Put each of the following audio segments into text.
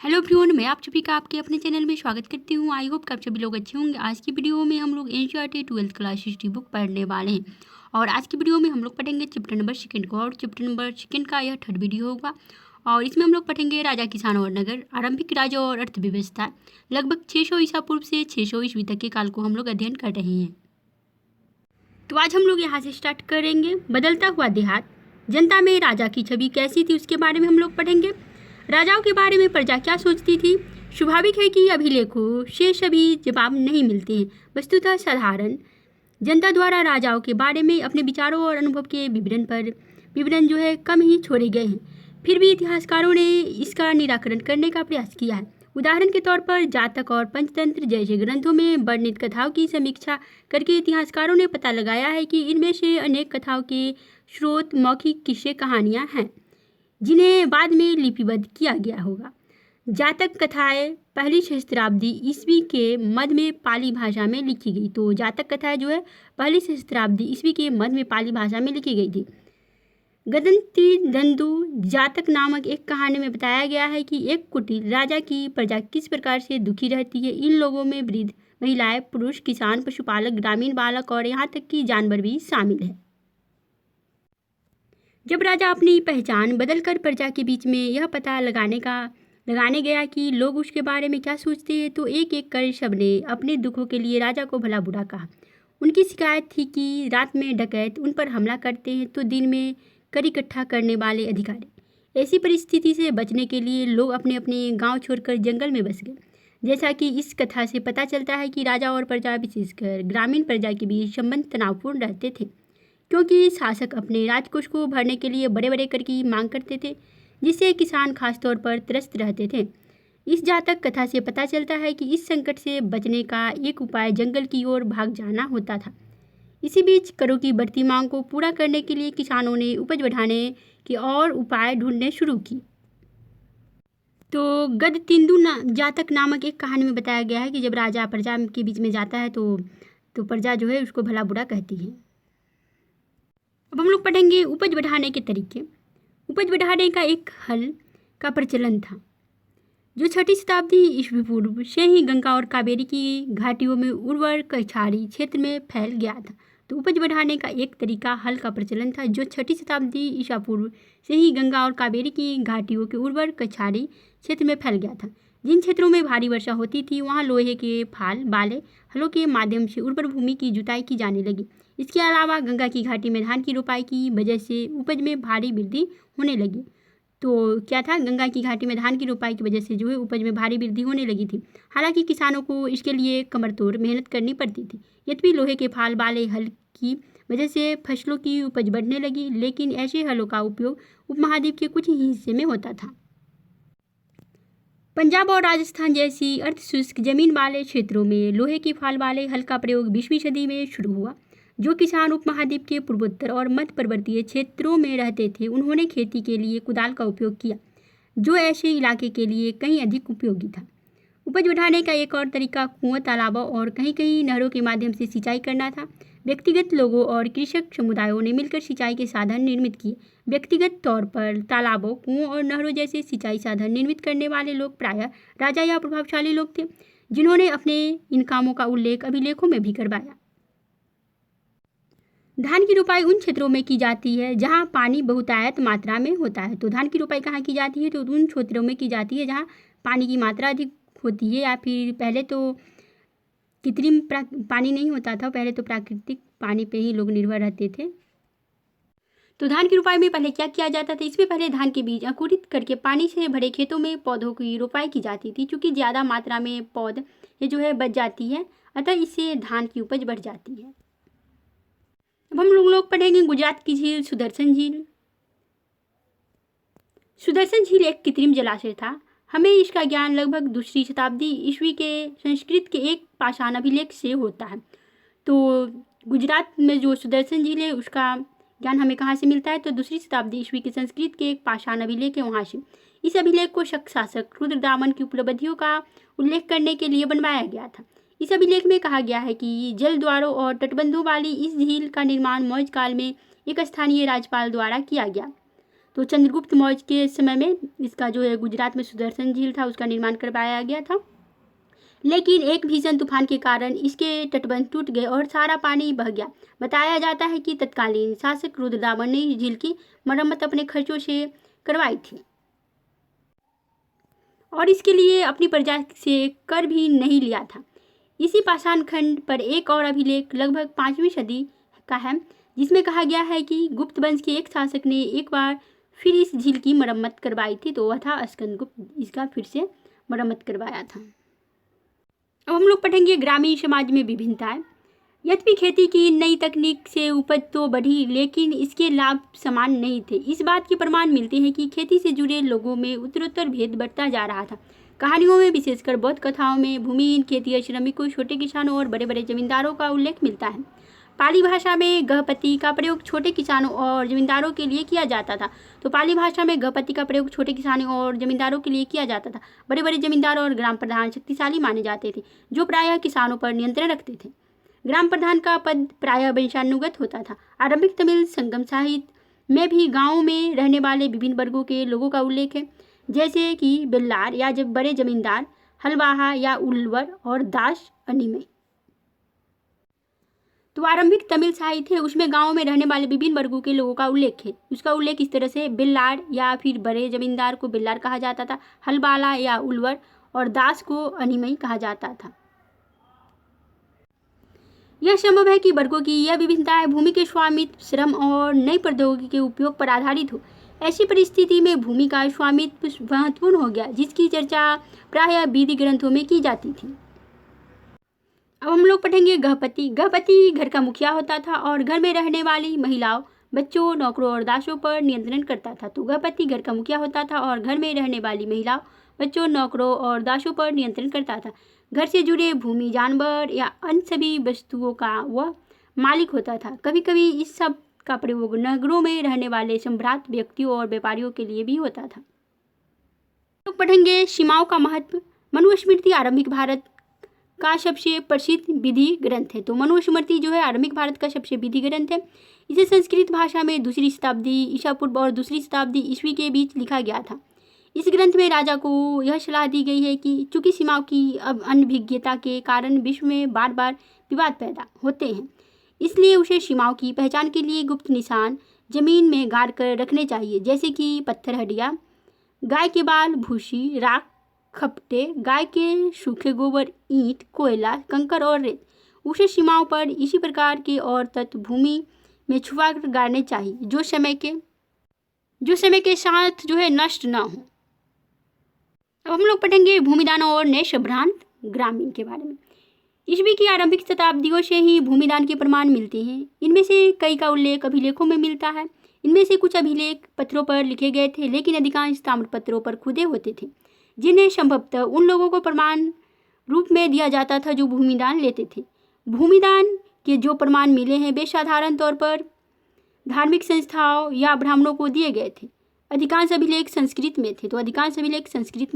Hello everyone, मैं आप सभी का आपके अपने चैनल में स्वागत करती हूँ। आई होप कि आप सभी लोग अच्छे होंगे। आज की वीडियो में हम लोग NCERT 12th class history book पढ़ने वाले हैं और आज की वीडियो में हम लोग पढ़ेंगे चैप्टर नंबर 2 को और चैप्टर नंबर 2 का यह 3rd वीडियो होगा और इसमें हम लोग पढ़ेंगे राजा, किसान और नगर, आरंभिक राज्य और अर्थव्यवस्था। लगभग 600 ईसा पूर्व से 600 ईस्वी तक के काल को हम लोग अध्ययन कर रहे हैं। तो आज हम लोग यहाँ से स्टार्ट करेंगे। बदलता हुआ देहात, जनता में राजा की छवि कैसी थी उसके बारे में हम लोग पढ़ेंगे। राजाओं के बारे में प्रजा क्या सोचती थी। स्वाभाविक है कि अभिलेखों से सभी जवाब नहीं मिलते हैं। वस्तुतः साधारण जनता द्वारा राजाओं के बारे में अपने विचारों और अनुभव के विवरण जो है कम ही छोड़े गए हैं। फिर भी इतिहासकारों ने इसका निराकरण करने का प्रयास किया है। उदाहरण के तौर पर जातक और पंचतंत्र जैसे ग्रंथों में वर्णित कथाओं की समीक्षा करके इतिहासकारों ने पता लगाया है कि इनमें से अनेक कथाओं के स्रोत मौखिक किस्से कहानियाँ हैं जिन्हें बाद में लिपिबद्ध किया गया होगा। जातक कथाएं पहली सहस्त्राब्दी ईस्वी के मध्य में पाली भाषा में लिखी गई। तो जातक कथाएं जो है पहली सहस्त्राब्दी ईस्वी के मध्य में पाली भाषा में लिखी गई थी। गदंती दंदु जातक नामक एक कहानी में बताया गया है कि एक कुटिल राजा की प्रजा किस प्रकार से दुखी रहती है। इन लोगों में वृद्ध, महिलाएं, पुरुष, किसान, पशुपालक, ग्रामीण बालक और यहाँ तक कि जानवर भी शामिल है। जब राजा अपनी पहचान बदलकर प्रजा के बीच में यह पता लगाने गया कि लोग उसके बारे में क्या सोचते हैं, तो एक एक कर सबने अपने दुखों के लिए राजा को भला बुरा कहा। उनकी शिकायत थी कि रात में डकैत उन पर हमला करते हैं तो दिन में कर इकट्ठा करने वाले अधिकारी। ऐसी परिस्थिति से बचने के लिए लोग अपने अपने गांव छोड़कर जंगल में बस गए। जैसा कि इस कथा से पता चलता है कि राजा और प्रजा, विशेषकर ग्रामीण प्रजा के बीच संबंध तनावपूर्ण रहते थे, क्योंकि शासक अपने राजकोष को भरने के लिए बड़े बड़े कर की मांग करते थे, जिससे किसान खासतौर पर त्रस्त रहते थे। इस जातक कथा से पता चलता है कि इस संकट से बचने का एक उपाय जंगल की ओर भाग जाना होता था। इसी बीच करों की बढ़ती मांग को पूरा करने के लिए किसानों ने उपज बढ़ाने के और उपाय ढूंढने शुरू की। तो गद तिंदु जातक नामक एक कहानी में बताया गया है कि जब राजा प्रजा के बीच में जाता है तो प्रजा जो है उसको भला बुरा कहती है। अब हम लोग पढ़ेंगे उपज बढ़ाने के तरीके। उपज बढ़ाने का एक हल का प्रचलन था जो 6ठी शताब्दी ईस्वी पूर्व से ही गंगा और कावेरी की घाटियों में उर्वर कछाड़ी क्षेत्र में फैल गया था। तो उपज बढ़ाने का एक तरीका हल का प्रचलन था जो 6ठी शताब्दी ईसा पूर्व से ही गंगा और कावेरी की घाटियों के उर्वर कछाड़ी क्षेत्र में फैल गया था। जिन क्षेत्रों में भारी वर्षा होती थी वहाँ लोहे के फाल वाले हलों के माध्यम से उर्वर भूमि की जुताई की जाने लगी। इसके अलावा गंगा की घाटी में धान की रोपाई की वजह से उपज में भारी वृद्धि होने लगी। तो क्या था, गंगा की घाटी में धान की रोपाई की वजह से जो है उपज में भारी वृद्धि होने लगी थी। हालांकि किसानों को इसके लिए कमरतोड़ मेहनत करनी पड़ती थी। यद्यपि लोहे के फाल वाले हल की वजह से फसलों की उपज बढ़ने लगी, लेकिन ऐसे हलों का उपयोग उपमहाद्वीप के कुछ ही हिस्से में होता था। पंजाब और राजस्थान जैसी अर्धशुष्क जमीन वाले क्षेत्रों में लोहे की फाल वाले हल का प्रयोग 20वीं सदी में शुरू हुआ। जो किसान उपमहाद्वीप के पूर्वोत्तर और मध्य पर्वतीय क्षेत्रों में रहते थे उन्होंने खेती के लिए कुदाल का उपयोग किया, जो ऐसे इलाके के लिए कहीं अधिक उपयोगी था। उपज बढ़ाने का एक और तरीका कुआं, तालाबों और कहीं कहीं नहरों के माध्यम से सिंचाई करना था। व्यक्तिगत लोगों और कृषक समुदायों ने मिलकर सिंचाई के साधन निर्मित किए। व्यक्तिगत तौर पर तालाबों, कुओं और नहरों जैसे सिंचाई साधन निर्मित करने वाले लोग प्रायः राजा या प्रभावशाली लोग थे, जिन्होंने अपने इन कामों का उल्लेख अभिलेखों में भी करवाया। धान की रोपाई उन क्षेत्रों में की जाती है जहां पानी बहुतायत मात्रा में होता है। तो धान की रोपाई कहाँ की जाती है, तो उन क्षेत्रों में की जाती है जहां पानी की मात्रा अधिक होती है, या फिर पहले तो कृत्रिम पानी नहीं होता था, पहले तो प्राकृतिक पानी पे ही लोग निर्भर रहते थे। तो धान की रोपाई में पहले क्या किया जाता था, इसमें पहले धान के बीज अंकुरित करके पानी से भरे खेतों में पौधों की रोपाई की जाती थी। चूँकि ज़्यादा मात्रा में पौधे जो है बच जाती है, अतः इससे धान की उपज बढ़ जाती है। अब हम लोग पढ़ेंगे गुजरात की झील सुदर्शन झील। सुदर्शन झील एक कृत्रिम जलाशय था। हमें इसका ज्ञान लगभग 2री शताब्दी ईस्वी के संस्कृत के एक पाषाण अभिलेख से होता है। तो गुजरात में जो सुदर्शन झील है उसका ज्ञान हमें कहाँ से मिलता है, तो 2री शताब्दी ईस्वी के संस्कृत के एक पाषाण अभिलेख है वहाँ से। इस अभिलेख को शक शासक रुद्रदामन की उपलब्धियों का उल्लेख करने के लिए बनवाया गया था। इस अभिलेख में कहा गया है कि जल द्वारों और तटबंधों वाली इस झील का निर्माण मौर्य काल में एक स्थानीय राज्यपाल द्वारा किया गया। तो चंद्रगुप्त मौर्य के समय में इसका जो है गुजरात में सुदर्शन झील था उसका निर्माण करवाया गया था, लेकिन एक भीषण तूफान के कारण इसके तटबंध टूट गए और सारा पानी बह गया। बताया जाता है कि तत्कालीन शासक रुद्रदामन ने इस झील की मरम्मत अपने खर्चों से करवाई थी और इसके लिए अपनी प्रजा से कर भी नहीं लिया था। इसी पाषाण खंड पर एक और अभिलेख लगभग 5वीं सदी का है, जिसमें कहा गया है कि गुप्त वंश के एक शासक ने एक बार फिर इस झील की मरम्मत करवाई थी, तो वह था स्कंदगुप्त। इसका फिर से मरम्मत करवाया था। अब हम लोग पढ़ेंगे ग्रामीण समाज में विभिन्नताएं। यद्यपि खेती की नई तकनीक से उपज तो बढ़ी, लेकिन इसके लाभ समान नहीं थे। इस बात के प्रमाण मिलते हैं कि खेती से जुड़े लोगों में उत्तरोत्तर भेद बढ़ता जा रहा था। कहानियों में, विशेषकर बौद्ध कथाओं में, भूमिहीन खेतिहर श्रमिकों, छोटे किसानों और बड़े बड़े जमींदारों का उल्लेख मिलता है। पाली भाषा में गहपति का प्रयोग छोटे किसानों और जमींदारों के लिए किया जाता था। तो पाली भाषा में गहपति का प्रयोग छोटे किसानों और जमींदारों के लिए किया जाता था। बड़े बड़े जमींदार और ग्राम प्रधान शक्तिशाली माने जाते थे, जो प्रायः किसानों पर नियंत्रण रखते थे। ग्राम प्रधान का पद प्रायः वंशानुगत होता था। आरंभिक तमिल संगम साहित्य में भी गाँवों में रहने वाले विभिन्न वर्गों के लोगों का उल्लेख है, जैसे कि बेल्लार या जब बड़े जमींदार, हलवाहा या उल्वर और दास अनिमय। तो आरंभिक तमिल साहित्य है, उसमें गाँव में रहने वाले विभिन्न वर्गों के लोगों का उल्लेख है। उसका उल्लेख इस तरह से, बेल्लार या फिर बड़े जमींदार को बेल्लार कहा जाता था, हलबाला या उल्वर और दास को अनिमय कहा जाता था। यह संभव है कि वर्गों की यह विभिन्नताएं भूमि के स्वामित्व, श्रम और नई प्रौद्योगिकी के उपयोग पर आधारित हो। ऐसी परिस्थिति में भूमि का स्वामित्व महत्वपूर्ण हो गया, जिसकी चर्चा प्रायः विधि ग्रंथों में की जाती थी। अब हम लोग पढ़ेंगे गहपति। गहपति घर का मुखिया होता था और घर में रहने वाली महिलाओं, बच्चों, नौकरों और दासों पर नियंत्रण करता था। तो गहपति घर का मुखिया होता था और घर में रहने वाली महिलाओं, बच्चों, नौकरों और दासों पर नियंत्रण करता था। घर से जुड़े भूमि, जानवर या अन्य सभी वस्तुओं का वह मालिक होता था। कभी कभी इस सब का प्रयोग नगरों में रहने वाले संभ्रांत व्यक्तियों और व्यापारियों के लिए भी होता था। तो पढ़ेंगे सीमाओं का महत्व। मनुस्मृति आरंभिक भारत का सबसे प्रसिद्ध विधि ग्रंथ है। तो मनुस्मृति जो है आरंभिक भारत का सबसे विधि ग्रंथ है। इसे संस्कृत भाषा में 2री शताब्दी ईसा पूर्व और 2री शताब्दी ईस्वी के बीच लिखा गया था। इस ग्रंथ में राजा को यह सलाह दी गई है कि चूंकि सीमाओं की अनभिज्ञता के कारण विश्व में बार बार विवाद पैदा होते हैं, इसलिए उसे सीमाओं की पहचान के लिए गुप्त निशान जमीन में गाड़ कर रखने चाहिए, जैसे कि पत्थर, हड्डियाँ, गाय के बाल, भूसी, राख, खपटे, गाय के सूखे गोबर, ईंट, कोयला, कंकर और रेत। उसे सीमाओं पर इसी प्रकार के और तत्व भूमि में छुपा कर गाड़ने चाहिए, जो समय के साथ जो है नष्ट ना हो। अब हम लोग पढ़ेंगे भूमिदान और नए संभ्रांत ग्रामीण के बारे में। ईस्वी की आरंभिक शताब्दियों से ही भूमिदान के प्रमाण मिलते हैं। इनमें से कई का उल्लेख अभिलेखों में मिलता है। इनमें से कुछ अभिलेख पत्थरों पर लिखे गए थे, लेकिन अधिकांश ताम्रपत्रों पर खुदे होते थे, जिन्हें संभवतः उन लोगों को प्रमाण रूप में दिया जाता था जो भूमिदान लेते थे। भूमिदान के जो प्रमाण मिले हैं वे साधारण तौर पर धार्मिक संस्थाओं या ब्राह्मणों को दिए गए थे। अधिकांश अभिलेख संस्कृत में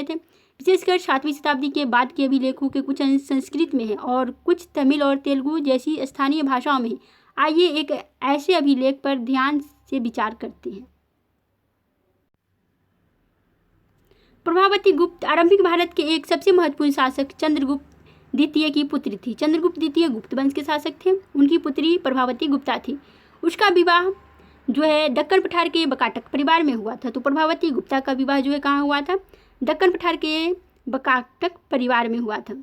थे। विशेषकर 7वीं शताब्दी के बाद के अभिलेखों के कुछ अंश संस्कृत में है और कुछ तमिल और तेलुगु जैसी स्थानीय भाषाओं में है। आइए एक ऐसे अभिलेख पर ध्यान से विचार करते हैं। प्रभावती गुप्त आरंभिक भारत के एक सबसे महत्वपूर्ण शासक चंद्रगुप्त द्वितीय की पुत्री थी। चंद्रगुप्त द्वितीय गुप्त वंश के शासक थे। उनकी पुत्री प्रभावती गुप्ता थी। उसका विवाह जो है दक्कन पठार के बकाटक परिवार में हुआ था। तो प्रभावती गुप्ता का विवाह जो है कहाँ हुआ था? दक्कन पठार के बकाटक परिवार में हुआ था,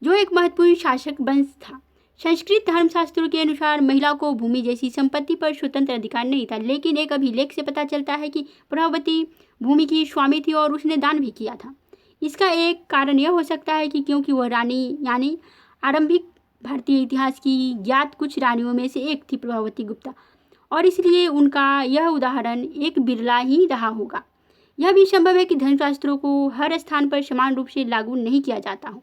जो एक महत्वपूर्ण शासक वंश था। संस्कृत धर्मशास्त्रों के अनुसार महिला को भूमि जैसी संपत्ति पर स्वतंत्र अधिकार नहीं था, लेकिन एक अभिलेख से पता चलता है कि प्रभावती भूमि की स्वामी थी और उसने दान भी किया था। इसका एक कारण यह हो सकता है कि क्योंकि वह रानी यानी आरंभिक भारतीय इतिहास की ज्ञात कुछ रानियों में से एक थी प्रभावती गुप्ता, और इसलिए उनका यह उदाहरण एक बिरला ही रहा होगा। यह भी संभव है कि धर्मशास्त्रों को हर स्थान पर समान रूप से लागू नहीं किया जाता हो।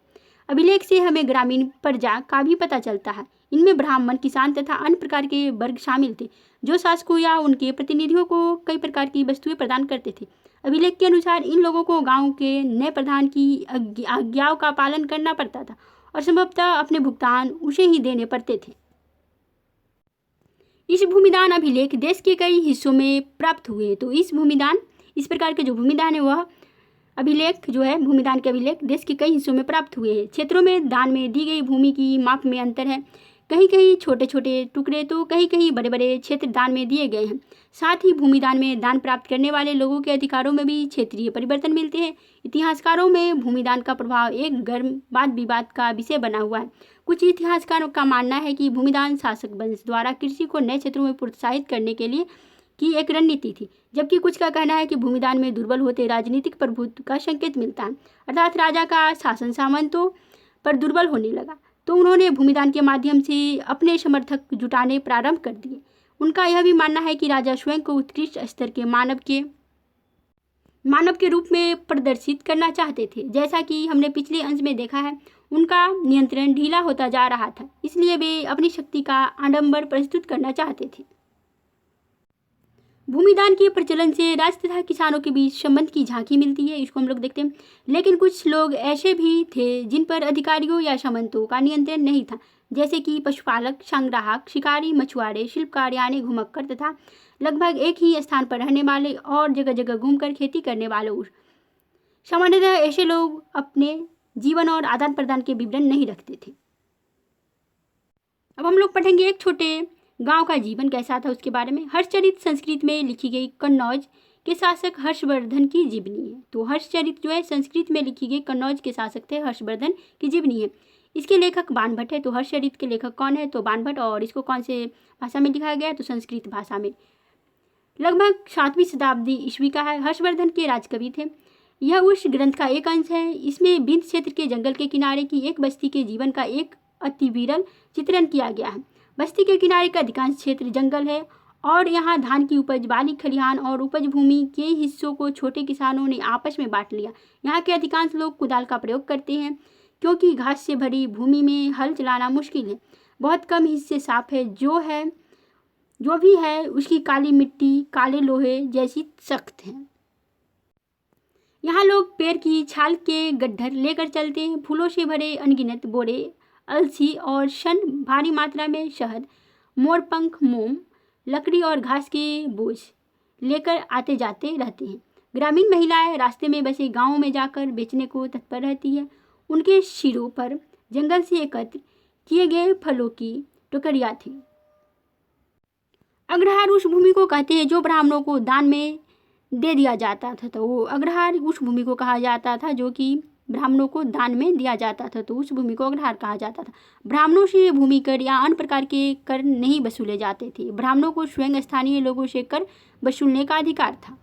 अभिलेख से हमें ग्रामीण प्रजा का भी पता चलता है। इनमें ब्राह्मण, किसान तथा अन्य प्रकार के वर्ग शामिल थे, जो शासकों या उनके प्रतिनिधियों को कई प्रकार की वस्तुएं प्रदान करते थे। अभिलेख के अनुसार इन लोगों को गांव के नए प्रधान की आज्ञाओं का पालन करना पड़ता था और संभवतः अपने भुगतान उसे ही देने पड़ते थे। इस भूमिदान अभिलेख देश के कई हिस्सों में प्राप्त हुए। तो इस प्रकार के जो भूमिदान है वह अभिलेख जो है भूमिदान के अभिलेख देश के कई हिस्सों में प्राप्त हुए हैं। क्षेत्रों में दान में दी गई भूमि की माप में अंतर है, कहीं कहीं छोटे छोटे टुकड़े तो कहीं कहीं बड़े बड़े क्षेत्र दान में दिए गए हैं। साथ ही भूमिदान में दान प्राप्त करने वाले लोगों के अधिकारों में भी क्षेत्रीय परिवर्तन मिलते हैं। इतिहासकारों में भूमिदान का प्रभाव एक गर्म वाद विवाद का विषय बना हुआ है। कुछ इतिहासकारों का मानना है कि भूमिदान शासक वंश द्वारा कृषि को नए क्षेत्रों में प्रोत्साहित करने के लिए की एक रणनीति थी, जबकि कुछ का कहना है कि भूमिदान में दुर्बल होते राजनीतिक प्रभुत्व का संकेत मिलता है, अर्थात राजा का शासन सामंतों पर दुर्बल होने लगा, तो उन्होंने भूमिदान के माध्यम से अपने समर्थक जुटाने प्रारंभ कर दिए। उनका यह भी मानना है कि राजा स्वयं को उत्कृष्ट स्तर के मानव के रूप में प्रदर्शित करना चाहते थे। जैसा कि हमने पिछले अंश में देखा है, उनका नियंत्रण ढीला होता जा रहा था, इसलिए वे अपनी शक्ति का आडंबर प्रस्तुत करना चाहते थे। भूमिदान के प्रचलन से राज्य तथा किसानों के बीच संबंध की झांकी मिलती है, इसको हम लोग देखते हैं। लेकिन कुछ लोग ऐसे भी थे जिन पर अधिकारियों या सामंतों का नियंत्रण नहीं था, जैसे कि पशुपालक, संग्राहक, शिकारी, मछुआरे, शिल्पकार यानी घुमक्कर तथा लगभग एक ही स्थान पर रहने वाले और जगह जगह घूमकर खेती करने वाले। सामान्यतः ऐसे लोग अपने जीवन और आदान प्रदान के विवरण नहीं रखते थे। अब हम लोग पढ़ेंगे एक छोटे गांव का जीवन कैसा था उसके बारे में। हर्षचरित संस्कृत में लिखी गई कन्नौज के शासक हर्षवर्धन की जीवनी है। तो हर्षचरित जो है संस्कृत में लिखी गई कन्नौज के शासक थे हर्षवर्धन की जीवनी है। इसके लेखक बाणभट्ट है। तो हर्षचरित के लेखक कौन है? तो बाणभट्ट। और इसको कौन से भाषा में लिखा गया है? तो संस्कृत भाषा में। लगभग 7वीं शताब्दी ईस्वी का है। हर्षवर्धन के राजकवि थे। यह उस ग्रंथ का एक अंश है। इसमें बिंद क्षेत्र के जंगल के किनारे की एक बस्ती के जीवन का एक अति विरल चित्रण किया गया है। बस्ती के किनारे का अधिकांश क्षेत्र जंगल है और यहाँ धान की उपज, बाली खलिहान और उपज भूमि के हिस्सों को छोटे किसानों ने आपस में बांट लिया। यहाँ के अधिकांश लोग कुदाल का प्रयोग करते हैं क्योंकि घास से भरी भूमि में हल चलाना मुश्किल है। बहुत कम हिस्से साफ है, जो भी है उसकी काली मिट्टी काले लोहे जैसी सख्त है। यहाँ लोग पेड़ की छाल के गड्ढर लेकर चलते हैं। फूलों से भरे अनगिनत बोरे, अलसी और शन, भारी मात्रा में शहद, मोरपंख, मोम, लकड़ी और घास के बोझ लेकर आते जाते रहते हैं। ग्रामीण महिलाएं रास्ते में बसे गांवों में जाकर बेचने को तत्पर रहती है। उनके सिरों पर जंगल से एकत्र किए गए फलों की टोकरियां थी। अग्रहार उस भूमि को कहते हैं जो ब्राह्मणों को दान में दे दिया जाता था। तो वो अग्रहार उस भूमि को कहा जाता था जो कि ब्राह्मणों को दान में दिया जाता था, तो उस भूमि को अग्रहार कहा जाता था। ब्राह्मणों से भूमि कर या अन्य प्रकार के कर नहीं वसूले जाते थे। ब्राह्मणों को स्वयं स्थानीय लोगों से कर वसूलने का अधिकार था।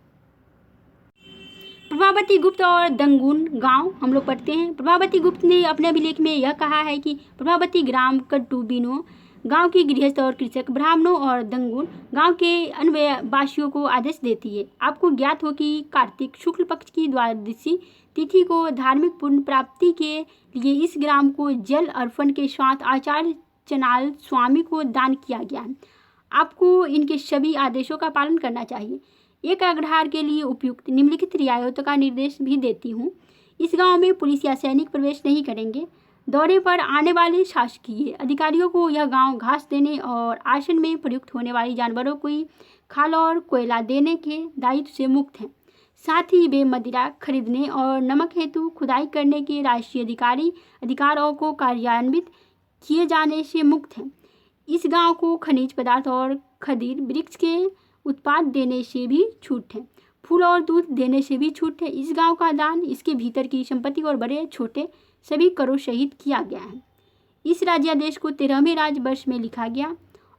प्रभावती गुप्त और दंगुन गांव हम लोग पढ़ते हैं। प्रभावती गुप्त ने अपने अभिलेख में यह कहा है कि प्रभावती ग्राम कट्टुबिनो गांव की गृहस्थ और कृषक ब्राह्मणों और दंगुन गांव के अन्य वासियों को आदेश देती है। आपको ज्ञात हो कि कार्तिक शुक्ल पक्ष की द्वादशी तिथि को धार्मिक पुण्य प्राप्ति के लिए इस ग्राम को जल अर्पण के साथ आचार्य चनाल स्वामी को दान किया गया है। आपको इनके सभी आदेशों का पालन करना चाहिए। एक अग्रहार के लिए उपयुक्त निम्नलिखित रियायतों का निर्देश भी देती हूँ। इस गांव में पुलिस या सैनिक प्रवेश नहीं करेंगे। दौरे पर आने वाले शासकीय अधिकारियों को यह गांव घास देने और आसन में प्रयुक्त होने वाली जानवरों को खाल और कोयला देने के दायित्व से मुक्त हैं। साथ ही वे मदिरा खरीदने और नमक हेतु खुदाई करने के राष्ट्रीय अधिकारों को कार्यान्वित किए जाने से मुक्त हैं। इस गांव को खनिज पदार्थ और खदीर वृक्ष के उत्पाद देने से भी छूट है। फूल और दूध देने से भी छूट है। इस गांव का दान इसके भीतर की संपत्ति और बड़े छोटे सभी करों सहित किया गया है। इस राज्यादेश को 13वें राजवर्ष में लिखा गया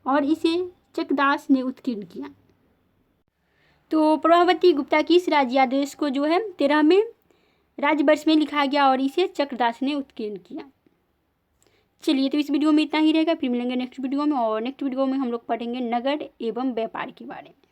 और इसे चकदास ने उत्कीर्ण किया। तो प्रभावती गुप्ता की इस राज्यादेश को जो है 13वें राजवर्ष में लिखा गया और इसे चक्रदास ने उत्कीर्ण किया। चलिए, तो इस वीडियो में इतना ही रहेगा। फिर मिलेंगे नेक्स्ट वीडियो में, और नेक्स्ट वीडियो में हम लोग पढ़ेंगे नगर एवं व्यापार के बारे में।